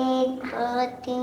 1 2 3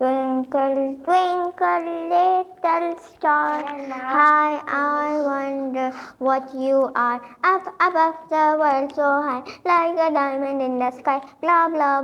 Twinkle, twinkle, little star, how I wonder what you are. Up above the world so high, like a diamond in the sky. Blah blah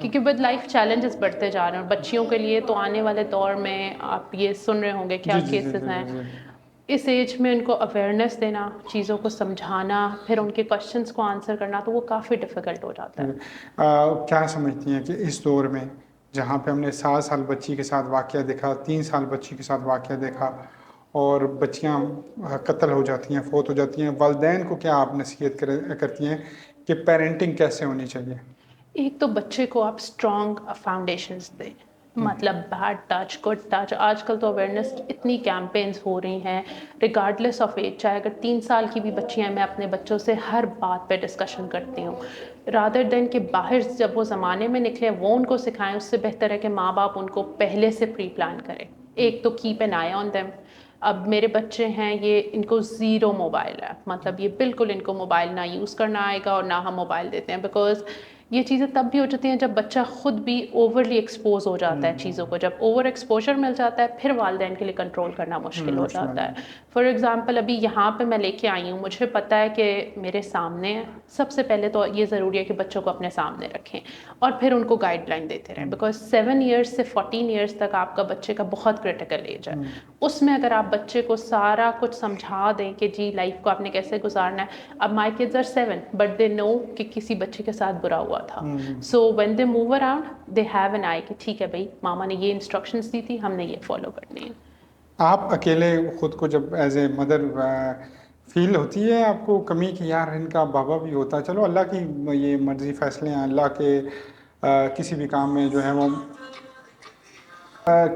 کیونکہ with life challenges بڑھتے جا رہے ہیں اور بچیوں کے لیے تو آنے والے دور میں آپ یہ سن رہے ہوں گے کیا کیسز ہیں. اس ایج میں ان کو اویئرنیس دینا, چیزوں کو سمجھانا, پھر ان کے کوشچنس کو آنسر کرنا, تو وہ کافی ڈیفیکلٹ ہو جاتا ہے. کیا سمجھتی ہیں کہ اس دور میں جہاں پہ ہم نے 7 سال بچی کے ساتھ واقعہ دیکھا, 3 سال بچی کے ساتھ واقعہ دیکھا, اور بچیاں قتل ہو جاتی ہیں, فوت ہو جاتی ہیں, والدین کو کیا آپ نصیحت کرتی ہیں کہ پیرنٹنگ کیسے ہونی چاہیے؟ ایک تو بچے کو آپ اسٹرانگ فاؤنڈیشنز دیں, مطلب بیڈ ٹچ, گڈ ٹچ. آج کل تو اویئرنیس اتنی کیمپینز ہو رہی ہیں ریگارڈلیس آف ایج, چاہے اگر 3 سال کی بھی بچی ہیں, میں اپنے بچوں سے ہر بات پہ ڈسکشن کرتی ہوں. رادر دین کہ باہر جب وہ زمانے میں نکلے وہ ان کو سکھائیں, اس سے بہتر ہے کہ ماں باپ ان کو پہلے سے پری پلان کریں. ایک تو keep an eye on them. اب میرے بچے ہیں, یہ ان کو 0 موبائل ہے, مطلب یہ بالکل ان کو موبائل نہ یوز کرنا آئے گا اور نہ ہم موبائل دیتے ہیں, بیکاز یہ چیزیں تب بھی ہو جاتی ہیں جب بچہ خود بھی اوورلی ایکسپوز ہو جاتا ہے چیزوں کو. جب اوور ایکسپوجر مل جاتا ہے پھر والدین کے لیے کنٹرول کرنا مشکل ہو جاتا ہے. فار ایگزامپل ابھی یہاں پہ میں لے کے آئی ہوں, مجھے پتہ ہے کہ میرے سامنے سب سے پہلے تو یہ ضروری ہے کہ بچوں کو اپنے سامنے رکھیں اور پھر ان کو گائیڈ لائن دیتے رہیں, بیکاز 7 ایئرس سے 14 ایئرس تک آپ کا بچے کا بہت کرٹیکل ایج ہے. اس میں اگر آپ بچے کو سارا کچھ سمجھا دیں کہ جی لائف کو آپ نے کیسے گزارنا ہے. اب my kids are 7 but they know کہ کسی بچے کے ساتھ برا ہوا تھا. So when they move around they have an eye کہ ٹھیک ہے بھائی ماما نے یہ انسٹرکشنز دی تھی, ہم نے یہ فالو کرنی ہے. آپ اکیلے خود کو جب ایز اے مدر فیل ہوتی ہے آپ کو کمی کہ یار ان کا بابا بھی ہوتا, چلو اللہ کی یہ مرضی فیصلے ہیں, اللہ کے کسی بھی کام میں جو ہے وہ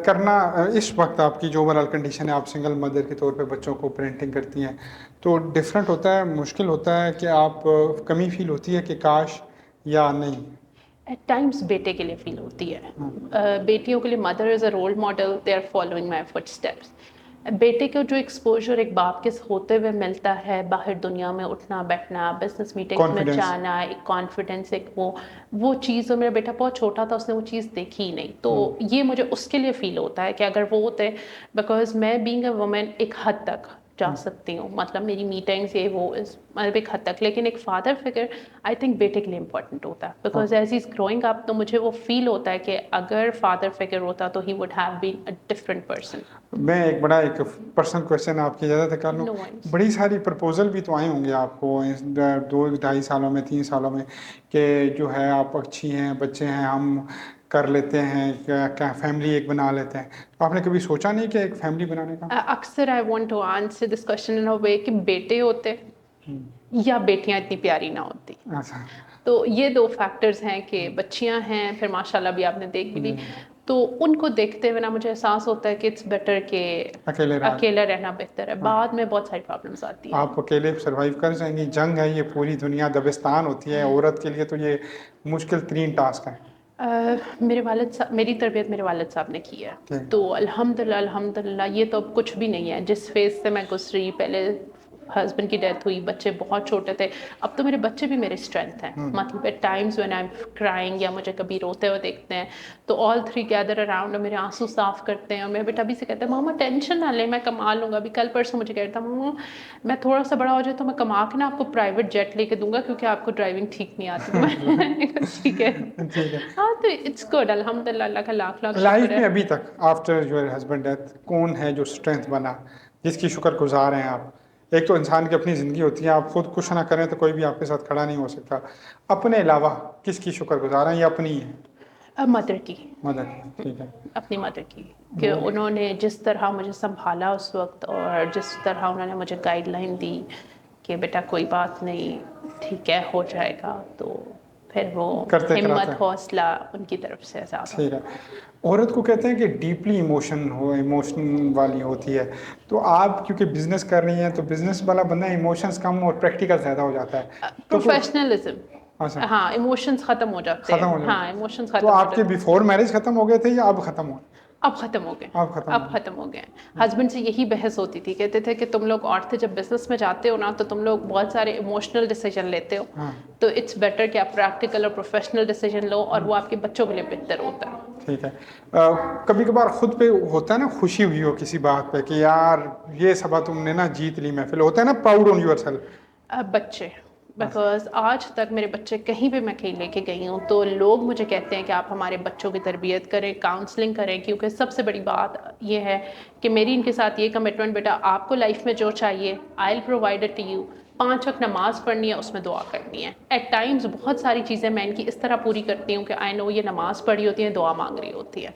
کرنا. اس وقت آپ کی جو اوور آل کنڈیشن ہے, آپ سنگل مدر کے طور پہ بچوں کو پیرنٹنگ کرتی ہیں, تو ڈفرینٹ ہوتا ہے, مشکل ہوتا ہے کہ آپ کمی فیل ہوتی ہے کہ کاش یا نہیں؟ ایٹ ٹائمس بیٹے کے لیے فیل ہوتی ہے. بیٹیوں کے لیے mother is a role model, they are following my footsteps. بیٹے کو جو ایکسپوجر ایک باپ کے ہوتے ہوئے ملتا ہے, باہر دنیا میں اٹھنا بیٹھنا, بزنس میٹنگس میں جانا, ایک کانفیڈینس, ایک وہ چیز. میرا بیٹا بہت چھوٹا تھا, اس نے وہ چیز دیکھی ہی نہیں, تو یہ مجھے اس کے لیے فیل ہوتا ہے کہ اگر وہ ہوتے, بیکاز میں بینگ اے وومن ایک حد تک جا سکتی ہوں, مطلب میری میٹنگس یہ وہ مطلب ایک حد تک, لیکن ایک فادر فگر آئی تھنک بیٹے کے لیے امپورٹنٹ ہوتا ہے, because as he is growing up تو مجھے وہ فیل ہوتا ہے کہ اگر فادر فگر ہوتا تو he would have been a different person. میں ایک بڑا ایک پرسنل کویشچن آپ کی اجازت ہے کر لوں؟ بڑی ساری پرپوزل بھی تو آئے ہوں گے آپ کو 2-2.5 سالوں میں, 3 سالوں میں, کہ جو ہے آپ اچھی ہیں, بچے ہیں, ہم کر لیتے ہیں, کیا فیملی ایک بنا لیتے ہیں. تو آپ نے کبھی سوچا نہیں کہ ایک فیملی بنانے کا؟ اکثر I want to answer this question in a way کہ بیٹے ہوتے یا بیٹیاں اتنی پیاری نہ ہوتی. تو یہ 2 فیکٹرز ہیں کہ بچیاں ہیں, پھر ماشاء اللہ بھی آپ نے دیکھ بھی لی, تو ان کو دیکھتے ہوئے نا مجھے احساس ہوتا ہے کہ اٹس بیٹر کہ اکیلا رہنا بہتر ہے. بعد میں بہت ساری پرابلمس آتی ہیں. آپ اکیلے سروائیو کر جائیں گی؟ جنگ ہے یہ, پوری دنیا دبستان ہوتی ہے, عورت کے لیے تو یہ مشکل ترین ٹاسک ہے. میرے والد صاحب, میری تربیت میرے والد صاحب نے کی ہے, تو الحمدللہ یہ تو اب کچھ بھی نہیں ہے. جس فیز سے میں گزری, پہلے ہسبینڈ کی ڈیتھ ہوئی, بچے بہت چھوٹے تھے, اب تو میرے بچے بھی میرے اسٹرینتھ ہیں. مطلب at times when I am crying یا مجھے کبھی روتے ہوئے دیکھتے ہیں تو آل 3 گیدر اراؤنڈ اور میرے آنسو صاف کرتے ہیں, اور میرے بیٹا بھی سے کہتا ہے ماما ٹینشن نہ لیں, میں کما لوں گا. ابھی کل پرسوں مجھے کہتا ماما میں تھوڑا سا بڑا ہو جائے تو میں کما کے نا آپ کو پرائیویٹ جیٹ لے کے دوں گا, کیونکہ آپ کو ڈرائیونگ ٹھیک نہیں آتی. ٹھیک ہے, ہاں, تو اٹس گڈ, الحمدللہ, اللہ کا لاکھ لاکھ لائف شکر میں ہے. ابھی تک آفٹر یور ہسبینڈ ڈیتھ کون ہے جو اسٹرینتھ بنا, جس کی شکر گزار ہیں آپ؟ ایک تو انسان کی اپنی زندگی ہوتی ہے, آپ خود کچھ نہ کریں تو کوئی بھی آپ کے ساتھ کھڑا نہیں ہو سکتا. اپنے علاوہ کس کی شکر گزار ہیں, یا اپنی ہے؟ مدر کی. مدر. ٹھیک ہے. اپنی مدر کی, کہ انہوں نے جس طرح مجھے سنبھالا اس وقت, اور جس طرح انہوں نے مجھے گائیڈ لائن دی کہ بیٹا کوئی بات نہیں, ٹھیک ہے, ہو جائے گا, تو پھر وہ ہمت حوصلہ ان کی طرف سے زیادہ. ٹھیک ہے. عورت کو کہتے ہیں کہ ڈیپلی ایموشن والی ہوتی ہے, تو آپ کیونکہ بزنس کر رہی ہیں تو بزنس والا بندہ ایموشنز کم اور پریکٹیکل زیادہ ہو جاتا ہے. پروفیشنلزم, ہاں, ایموشنز ختم ہو جاتے ہیں. ہاں, ایموشنز ختم ہو جاتے ہیں. تو آپ کے بیفور میرج ختم ہو گئے تھے یا اب ختم ہوئے؟ اب ختم ہو گئے. اب ختم ہو گئے. ہسبینڈ سے یہی بحث ہوتی تھی, کہتے تھے کہ تم لوگ عورتیں جب بزنس میں جاتے ہو نا تو تم لوگ بہت سارے ایموشنل ڈیسیجن لیتے ہو, تو اٹس بیٹر کہ آپ پریکٹیکل اور پروفیشنل ڈیسیجن لو, اور وہ آپ کے بچوں کے لیے بہتر ہوتا ہے. ٹھیک ہے. کبھی کبھار خود پہ ہوتا ہے نا, خوشی ہوئی ہو کسی بات پہ کہ یار یہ سبا تم نے نا جیت لی محفل, ہوتا ہے نا پراؤڈ آن یور سیلف؟ بچے بیکاز آج تک میرے بچے کہیں بھی میں کہیں لے کے گئی ہوں تو لوگ مجھے کہتے ہیں کہ آپ ہمارے بچوں کی تربیت کریں, کاؤنسلنگ کریں, کیونکہ سب سے بڑی بات یہ ہے کہ میری ان کے ساتھ یہ کمٹمنٹ, بیٹا آپ کو لائف میں جو چاہیے I will provide it to you. 5 وقت نماز پڑھنی ہے, اس میں دعا کرنی ہے. ایٹ ٹائمز بہت ساری چیزیں میں ان کی اس طرح پوری کرتی ہوں کہ آئی نو یہ نماز پڑھی ہوتی ہے, دعا مانگ رہی ہوتی ہے,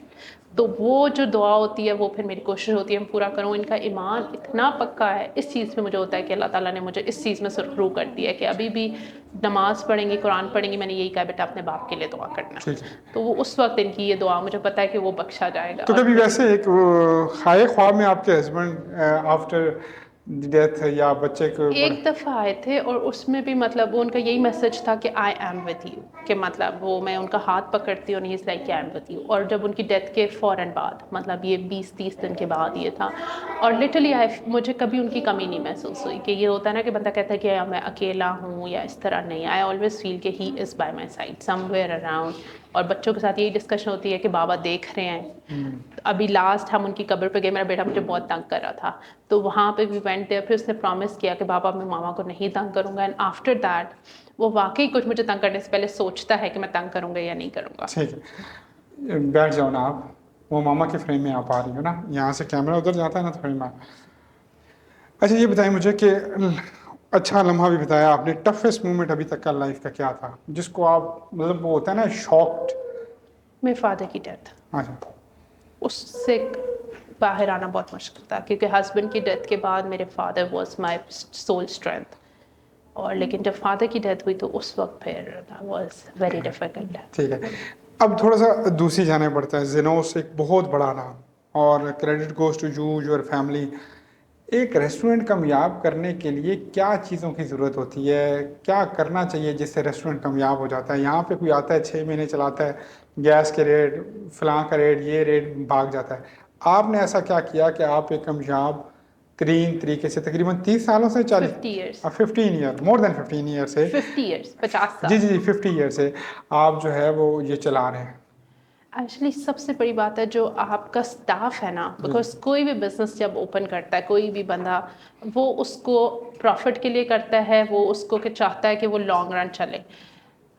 تو وہ جو دعا ہوتی ہے وہ پھر میری کوشش ہوتی ہے میں پورا کروں. ان کا ایمان اتنا پکا ہے اس چیز میں, مجھے ہوتا ہے کہ اللہ تعالیٰ نے مجھے اس چیز میں سرخرو کر دی ہے کہ ابھی بھی نماز پڑھیں گی, قرآن پڑھیں گی, میں نے یہی کہا بیٹا اپنے باپ کے لیے دعا کرنا. ٹھیک ہے. تو وہ اس وقت ان کی یہ دعا مجھے پتا ہے کہ وہ بخشا جائے گا. تو کبھی ویسے ایک خواہ خواب میں آپ کے ہسبینڈ آفٹر ڈیتھ یا بچے کو ایک دفعہ آئے تھے اور اس میں بھی مطلب وہ ان کا یہی میسج تھا کہ آئی ایم ود یو, کہ مطلب وہ میں ان کا ہاتھ پکڑتی ہوں, اس like I am with you. اور جب ان کی ڈیتھ کے فوراً بعد, مطلب یہ 20-30 دن کے بعد یہ تھا, اور لٹرلی مجھے کبھی ان کی کمی نہیں محسوس ہوئی. کہ یہ ہوتا ہے نا کہ بندہ کہتا ہے کہ میں اکیلا ہوں یا اس طرح نہیں, آئی آلویز فیل کہ he is by my side somewhere around. اور بچوں کے ساتھ یہی ڈسکشن ہوتی ہے کہ بابا دیکھ رہے ہیں. ابھی لاسٹ ہم ان کی قبر پہ گئے, میرا بیٹا مجھے بہت تنگ کر رہا تھا, تو وہاں پہ وی وینٹ دیئر. پھر اس نے پرومس کیا کہ بابا میں ماما کو نہیں تنگ کروں گا, اینڈ آفٹر دیٹ وہ واقعی کچھ مجھے تنگ کرنے سے پہلے سوچتا ہے کہ میں تنگ کروں گا یا نہیں کروں گا. ٹھیک ہے, بیٹھ جاؤ نا آپ, وہ ماما کے فریم میں آپ آ رہی ہو نا, یہاں سے کیمرہ ادھر جاتا ہے نا تو فریم میں. اچھا یہ بتائیں مجھے کہ اچھا لمحہ بھی بتایا آپ نے, ٹفسٹ مومنٹ ابھی تک کا لائف کا کیا تھا جس کو آپ مطلب وہ ہوتا ہے نا شاکڈ؟ میرے فادر کی ڈیتھ, اچھا اس سے باہر آنا بہت مشکل تھا, کیونکہ ہسبینڈ کی ڈیتھ کے بعد میرے father was my civil strength. اور لیکن جب فادر کی ڈیتھ ہوئی تو اس وقت پھر واز ویری ڈیفیکلٹ. ٹھیک ہے, اب تھوڑا سا دوسری جانے پڑتا ہے. زینوس ایک بہت بڑا نام, اور credit goes to you your family. ایک ریسٹورینٹ کامیاب کرنے کے لیے کیا چیزوں کی ضرورت ہوتی ہے, کیا کرنا چاہیے جس سے ریسٹورینٹ کامیاب ہو جاتا ہے؟ یہاں پہ کوئی آتا ہے 6 مہینے چلاتا ہے, گیس کے ریٹ فلاں کا ریٹ یہ ریٹ بھاگ جاتا ہے. آپ نے ایسا کیا کیا کہ آپ ایک کامیاب ترین طریقے سے تقریباً 30 سالوں سے 50 years. 15 ایئر, مور دین 15 ایئر سے 50 years, 50 سال. جی 50 ایئر سے آپ جو ہے وہ یہ چلا رہے ہیں. ایکچولی سب سے بڑی بات ہے جو آپ کا اسٹاف ہے نا, بیکاز کوئی بھی بزنس جب اوپن کرتا ہے کوئی بھی بندہ, وہ اس کو پروفٹ کے لیے کرتا ہے, وہ اس کو کہ چاہتا ہے کہ وہ لانگ رن چلے.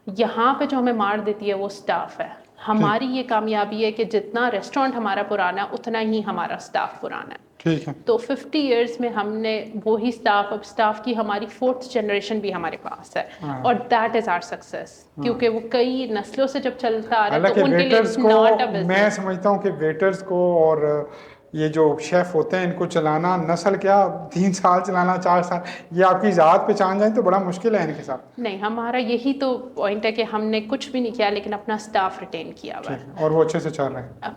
یہاں پہ جو ہمیں مار دیتی ہے وہ اسٹاف ہے. ہماری یہ کامیابی ہے کہ جتنا ریسٹورینٹ ہمارا پرانا ہے اتنا ہی ہمارا اسٹاف پرانا ہے. ٹھیک ہے, تو 50 ایئرس میں ہم نے وہی اسٹاف, اب اسٹاف کی ہماری 4th جنریشن بھی ہمارے پاس ہے, اور دیٹ از آر سکسیس. کیونکہ وہ کئی نسلوں سے جب چلتا آ رہا ہے تو ان کے لیے ناٹ اے بزنس. میں سمجھتا ہوں کہ ویٹرز کو اور یہ جو شیف ہوتے ہیں ان کو چلانا, نسل کیا 3 سال چلانا, 4 سال, یہ آپ کی ذات پہچان جائیں تو بڑا مشکل ہے ان کے ساتھ. نہیں, ہمارا یہی تو پوائنٹ ہے کہ ہم نے کچھ بھی نہیں کیا لیکن اپنا اسٹاف ریٹین کیا ہوا ہے, اور وہ اچھے سے چل رہے ہیں.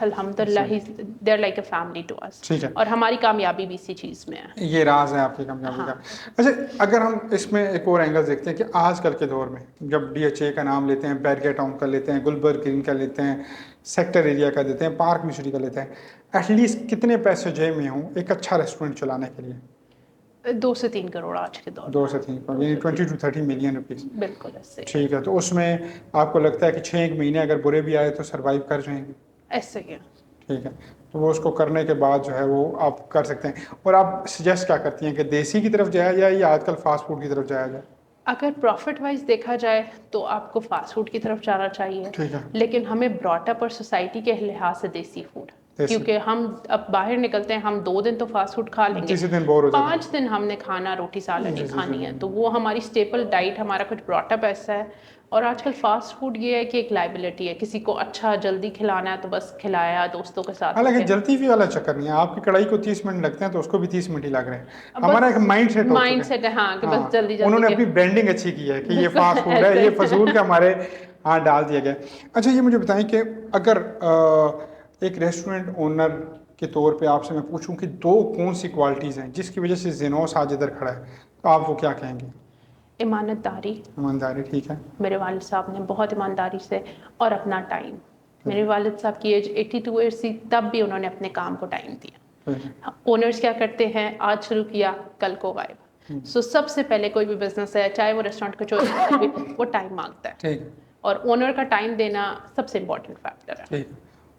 الحمد للہ they are like a family to us. ٹھیک ہے, اور ہماری کامیابی بھی اسی چیز میں ہے. یہ راز ہے آپ کی کامیابی کا. اچھا اگر ہم اس میں ایک اور اینگل دیکھتے ہیں کہ آج کل کے دور میں جب DHA کا نام لیتے ہیں, بیرگے ٹاؤن کا لیتے ہیں, گلبرگ گرین کا لیتے ہیں, سیکٹر ایریا کا دیتے ہیں, پارک میوسٹی کا لیتے ہیں, ایٹ لیسٹ کتنے پیسے جیب میں ہوں ایک اچھا ریسٹورینٹ چلانے کے لیے؟ 2 سے 3 کروڑ آج کے دور 2 سے 3 کروڑ, یعنی 20 to 30 ملین روپیز. بالکل ایسے. ٹھیک ہے, تو اس میں آپ کو لگتا ہے کہ 6 مہینے اگر برے بھی آئے تو سروائیو کر جائیں گے؟ ایسے ہی. ٹھیک ہے, تو وہ اس کو کرنے کے بعد جو ہے وہ آپ کر سکتے ہیں. اور آپ سجیسٹ کیا کرتی ہیں کہ دیسی کی طرف جایا جائے یا آج کل فاسٹ فوڈ کی طرف جایا جائے؟ اگر پروفٹ وائز دیکھا جائے تو آپ کو فاسٹ فوڈ کی طرف جانا چاہیے. ٹھیک ہے, لیکن ہمیں براٹ اپ اور سوسائٹی کے لحاظ سے دیسی فوڈ, کیونکہ ہم اب باہر نکلتے ہیں, ہم 2 دن تو فاسٹ فوڈ کھا لیں گے, 5 دن ہم نے کھانا روٹی سالن نہیں کھانی ہے, تو وہ ہماری اسٹیپل ڈائٹ, ہمارا کچھ براٹ اپ ایسا ہے. اور آج کل فاسٹ فوڈ یہ ہے کہ ایک لائبلٹی ہے, کسی کو اچھا جلدی کھلانا ہے تو بس کھلایا دوستوں کے ساتھ. حالانکہ جلدی بھی والا چکر نہیں ہے, آپ کی کڑھائی کو 30 منٹ لگتے ہیں تو اس کو بھی 30 منٹ ہی لگ رہے ہیں. ہمارا ایک مائنڈ سیٹ ہے ہاں کہ بس جلدی انہوں نے اپنی برانڈنگ اچھی کی ہے کہ یہ فاسٹ فوڈ ہے, یہ فضول کا ہمارے ہاں ڈال دیا گیا. اچھا یہ مجھے بتائیں کہ اگر ایک ریسٹورینٹ اونر کے طور پہ آپ سے میں پوچھوں کہ 2 کون سی کوالٹیز ہیں جس کی وجہ سے زینوس آج ادھر کھڑا ہے, تو آپ وہ کیا کہیں گے؟ ایمانت داری. ایمانداری, ٹھیک ہے. میرے والد صاحب نے بہت ایمانداری سے, اور اپنا ٹائم. میرے والد صاحب کی ایج 82 ایئرس تھی, تب بھی انہوں نے اپنے کام کو ٹائم دیا. اونرز کیا کرتے ہیں, آج شروع کیا کل کو غائب. سو سب سے پہلے کوئی بھی بزنس ہے, چاہے وہ ریسٹورینٹ کا چوری بھی, وہ ٹائم مانگتا ہے, اور اونر کا ٹائم دینا سب سے امپورٹنٹ فیکٹر ہے.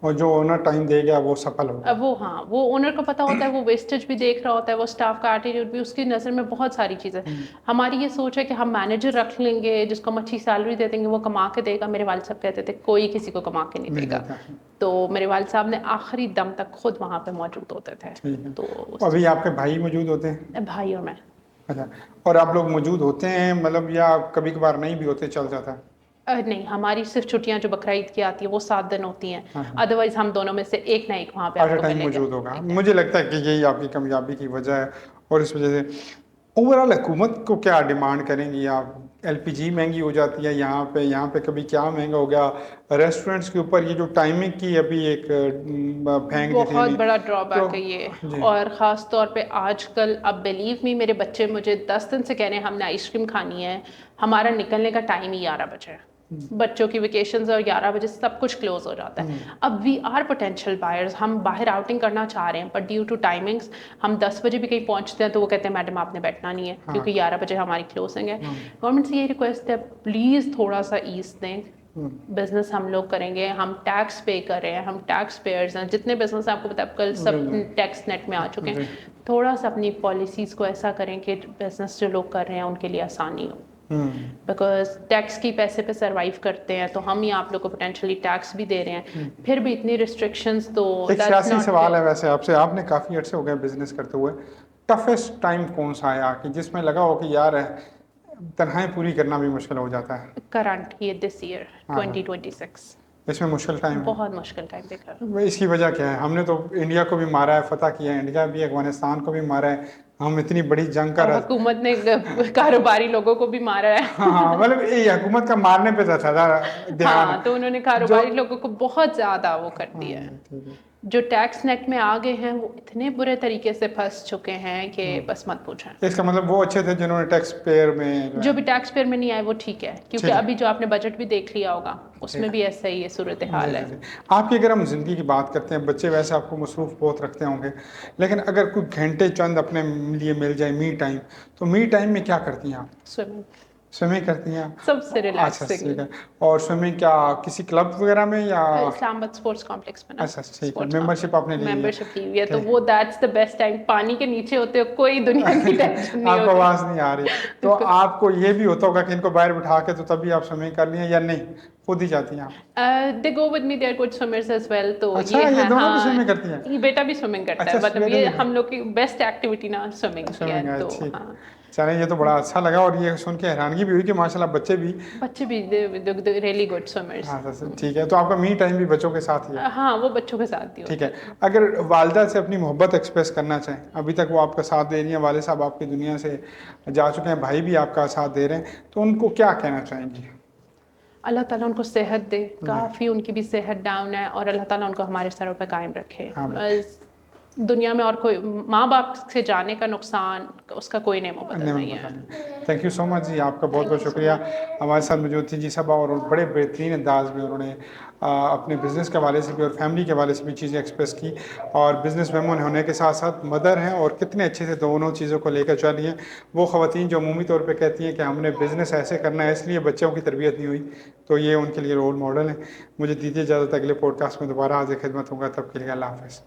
اور جو اونر ٹائم دے گیا وہ سفل ہوگا. وہ ہاں وہ اونر کو پتہ ہوتا ہے, وہ ویسٹیج بھی دیکھ رہا ہوتا ہے, وہ اسٹاف کا ایٹیٹیوڈ بھی, اس کی نظر میں بہت ساری چیزیں. ہماری یہ سوچ ہے کہ ہم مینیجر رکھ لیں گے جس کو ہم اچھی سیلری دے دیں گے, وہ کما کے دے گا. میرے والد صاحب کہتے تھے کوئی کسی کو کما کے نہیں دے گا. تو میرے والد صاحب نے آخری دم تک خود وہاں پہ موجود ہوتے تھے. تو ابھی آپ کے بھائی موجود ہوتے ہیں؟ بھائی اور میں. اچھا, اور آپ لوگ موجود ہوتے ہیں مطلب, یا کبھی کبھار نہیں بھی ہوتے, چل جاتا ہے؟ نہیں, ہماری صرف چھٹیاں جو بقرعید کی آتی ہیں وہ 7 دن ہوتی ہیں, ادروائز ہم دونوں میں سے ایک نہ ایک وہاں پہ آپ کو ٹائم ملیں گے. موجود ہوگا. مجھے لگتا ہے کہ یہی آپ کی کامیابی کی وجہ ہے, اور اس وجہ سے اوورآل حکومت کو کیا ڈیمانڈ کریں گی آپ؟ ایل پی جی مہنگی ہو جاتی ہے یہاں پہ کبھی کیا مہنگا ہو گیا, ریسٹورینٹس کے اوپر یہ جو ٹائمنگ کی ابھی ایک پھینک دی تھی, بہت بڑا ڈرا بیک ہے یہ. جی. اور خاص طور پہ آج کل, اب بلیو می, میرے بچے مجھے 10 دن سے کہہ رہے ہیں ہم نے آئس کریم کھانی ہے, ہمارا نکلنے کا ٹائم ہی 11 بجے ہے. بچوں کی ویکیشنز اور 11 بجے سب کچھ کلوز ہو جاتا ہے. اب وی آر پوٹینشیل بائرز, ہم باہر آؤٹنگ کرنا چاہ رہے ہیں, بٹ ڈیو ٹو ٹائمنگس ہم 10 بجے بھی کہیں پہنچتے ہیں تو وہ کہتے ہیں میڈم آپ نے بیٹھنا نہیں ہے کیونکہ 11 بجے ہماری کلوزنگ ہے. گورنمنٹ سے یہ ریکویسٹ ہے پلیز تھوڑا سا ایز دیں. بزنس ہم لوگ کریں گے, ہم ٹیکس پے کر رہے ہیں, ہم ٹیکس پیئرز ہیں, جتنے بزنس ہیں آپ کو پتا ہے کل سب ٹیکس نیٹ میں آ چکے ہیں. تھوڑا سا اپنی پالیسیز کو ایسا کریں کہ بزنس جو لوگ کر رہے ہیں ان کے لیے آسانی ہو, بیکاز ٹیکس کی پیسے پہ سروائیو کرتے ہیں تو ہم ہی آپ لوگ کو پوٹینشلی ٹیکس بھی دے رہے ہیں, پھر بھی اتنی ریسٹرکشنز. تو ایک سیاسی سوال ہے ویسے آپ سے, آپ نے کافی عرصے ہو گئے بزنس کرتے ہوئے, ٹفسٹ ٹائم کون سا آیا کہ جس میں لگا ہو کہ یار تنہائی پوری کرنا بھی مشکل ہو جاتا ہے؟ کرنٹ یہ دس ایئر 2026 اس میں مشکل ٹائم ہے, بہت مشکل ٹائم دیکھا. اس کی وجہ کیا ہے؟ ہم نے تو انڈیا کو بھی مارا ہے, فتح کیا ہے, انڈیا بھی افغانستان کو بھی مارا ہے, ہم اتنی بڑی جنگ کا حکومت نے کاروباری لوگوں کو بھی مارا ہے. ہاں مطلب یہ حکومت کا مارنے پہ زیادہ دھیان. ہاں, تو انہوں نے کاروباری لوگوں کو بہت زیادہ وہ کر دیا ہے. جو ٹیکس نیٹ میں آ گئے ہیں وہ اتنے برے طریقے سے پھنس چکے ہیں کہ بس مت پوچھیں. اس کا مطلب وہ اچھے تھے جنہوں نے ٹیکس پیئر میں, جو بھی ٹیکس پیئر میں نہیں آئے وہ ٹھیک ہے, کیونکہ ابھی جو آپ نے بجٹ بھی دیکھ لیا ہوگا اس میں بھی ایسا ہی یہ صورتحال ہے. آپ کی اگر ہم زندگی کی بات کرتے ہیں, بچے ویسے آپ کو مصروف بہت رکھتے ہوں گے, لیکن اگر کوئی گھنٹے چند اپنے لیے مل جائے می ٹائم, تو می ٹائم میں کیا کرتی ہیں آپ؟ سوئمنگ کرتی ہیں سب سے ریلیکسنگ. اچھا ٹھیک ہے. اور سوئمنگ کیا کسی کلب وغیرہ میں یا اسلام آباد اسپورٹس کمپلیکس میں؟ اچھا ٹھیک ہے, ممبرشپ آپ نے لی ہے؟ ممبرشپ لی ہوئی ہے, تو وہ دیٹس دا بیسٹ ٹائم. پانی کے نیچے ہوتے ہو کوئی دنیا کی ٹینشن نہیں آپ کو ہوتی. آواز نہیں آ رہی, تو آپ کو یہ بھی ہوتا ہوگا کہ ان کو باہر بٹھا کے تو تبھی آپ سوئمنگ کر لیں یا نہیں, خود ہی جاتی ہیں آپ؟ They go with me, they are good swimmers as well. تو یہ دونوں بھی سوئمنگ کرتی ہیں؟ یہ بیٹا بھی سوئمنگ کرتا ہے, مطلب یہ ہم لوگ کی بیسٹ ایکٹیویٹی نا سوئمنگ کی ہے. تو ہاں چلیں, یہ تو بڑا اچھا لگا, اور یہ سن کے حیرانگی بھی ہوئی کہ ماشاءاللہ بچے بھی ریئلی گڈ سوئمرز. ٹھیک ہے, تو آپ کا می ٹائم بھی بچوں کے ساتھ ہی ہے؟ ہاں, وہ بچوں کے ساتھ ہی. ٹھیک ہے, اگر والدہ سے اپنی محبت ایکسپریس کرنا چاہیں, ابھی تک وہ آپ کا ساتھ دے رہی ہیں, والد صاحب آپ کی دنیا سے جا چکے ہیں, بھائی بھی آپ کا ساتھ دے رہے ہیں, تو ان کو کیا کہنا چاہیں گی؟ اللہ تعالیٰ ان کو صحت دے, کافی ان کی بھی صحت ڈاؤن ہے, اور اللہ تعالیٰ ان کو ہمارے سروں پہ قائم رکھے. دنیا میں اور کوئی ماں باپ سے جانے کا نقصان اس کا کوئی نعم و بدل نہیں ہے. تھینک یو سو مچ جی, آپ کا بہت بہت شکریہ. ہمارے ساتھ موجود تھی جی صاحبہ, اور بڑے بہترین انداز میں انہوں نے اپنے بزنس کے حوالے سے بھی اور فیملی کے حوالے سے بھی چیزیں ایکسپریس کی, اور بزنس ویمن ہونے کے ساتھ ساتھ مدر ہیں, اور کتنے اچھے سے دونوں چیزوں کو لے کر چل رہی ہیں. وہ خواتین جو عمومی طور پہ کہتی ہیں کہ ہم نے بزنس ایسے کرنا ہے اس لیے بچوں کی تربیت نہیں ہوئی, تو یہ ان کے لیے رول ماڈل ہیں. مجھے دیجیے اجازت, اگلے پوڈ کاسٹ میں دوبارہ حاضر خدمت ہوں گا, تب کے لیے اللہ حافظ.